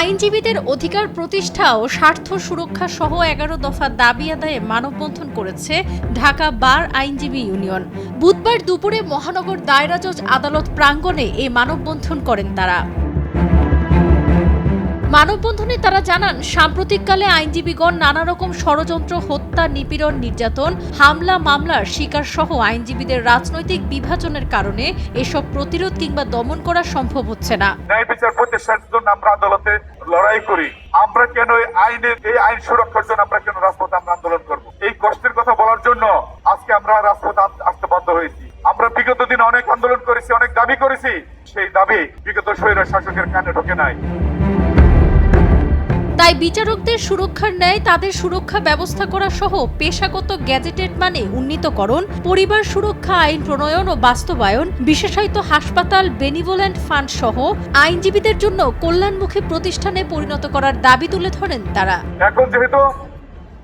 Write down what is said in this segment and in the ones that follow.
আইনজীবীদের অধিকার প্রতিষ্ঠা ও স্বার্থ সুরক্ষা সহ ১১ দফা দাবি আদায়ে মানববন্ধন করেছে ঢাকা বার আইনজীবী ইউনিয়ন। বুধবার দুপুরে মহানগর দায়রা জজ আদালত প্রাঙ্গণে এই মানববন্ধন করেন তারা। মানববন্ধনে তারা জানান, সাম্প্রতিককালে আইনজীবীগণ নানা রকম ষড়যন্ত্র, হত্যা, নিপীড়ন, নির্যাতন, হামলা মামলার শিকার সহ আইনজীবীদের রাজনৈতিক বিভাজনের কারণে এসব প্রতিরোধ কিংবা দমন করা সম্ভব হচ্ছে না। ন্যায় বিচার প্রতিষ্ঠার জন্য আমরা আদালতে লড়াই করি। আমরা কেন এই আইন সুরক্ষার জন্য আমরা কেন রাজপথে আমরা আন্দোলন করব? এই কষ্টের কথা বলার জন্য আজকে আমরা রাজপথে আসতে বাধ্য হয়েছি। আমরা বিগত দিনে অনেক আন্দোলন করেছি, অনেক দাবি করেছি, সেই দাবি বিগত স্বৈর শাসকের কানে ঢোকে নাই। তাই বিচারকদের সুরক্ষার ন্যায় তাদের সুরক্ষা ব্যবস্থা করা সহ পেশাগত গ্যাজেটেড মানে উন্নীতকরণ, পরিবার সুরক্ষা আইন প্রণয়ন ও বাস্তবায়ন, বিশেষায়িত হাসপাতাল, বেনিভোলেন্ট ফান্ড সহ আইনজীবীদের জন্য কল্যাণমুখী প্রতিষ্ঠানে পরিণত করার দাবি তুলে ধরেন তারা। এখন যেহেতু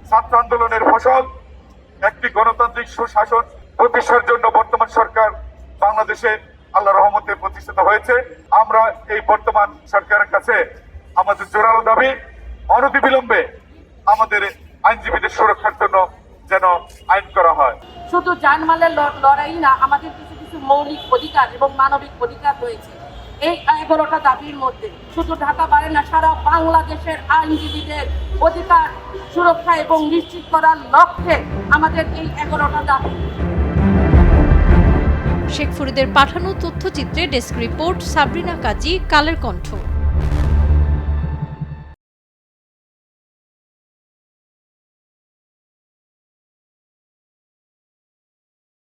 ছাত্র আন্দোলনের ফসল একটি গণতান্ত্রিক সুশাসন প্রতিষ্ঠার জন্য বর্তমান সরকার বাংলাদেশে আল্লাহর রহমতে প্রতিষ্ঠিত হয়েছে, আমরা এই বর্তমান সরকারের কাছে আমাদের জোরালো দাবি, অনতিবিলম্বে আমাদের আইনজীবীদের সুরক্ষার জন্য যেন আইন করা হয়। শুধু জানমালের লড়াই না, আমাদের কিছু কিছু মৌলিক অধিকার এবং মানবিক অধিকার রয়েছে। এই 11টা দাবির মধ্যে শুধু ঢাকা বারে না, সারা বাংলাদেশের আইনজীবীদের অধিকার সুরক্ষা এবং নিশ্চিত করার লক্ষ্যে আমাদের এই 11টা দাবি। শেখ ফরিদের পাঠানো তথ্যচিত্রে ডেস্ক রিপোর্ট, সাবরিনা কাজী, কালের কণ্ঠ।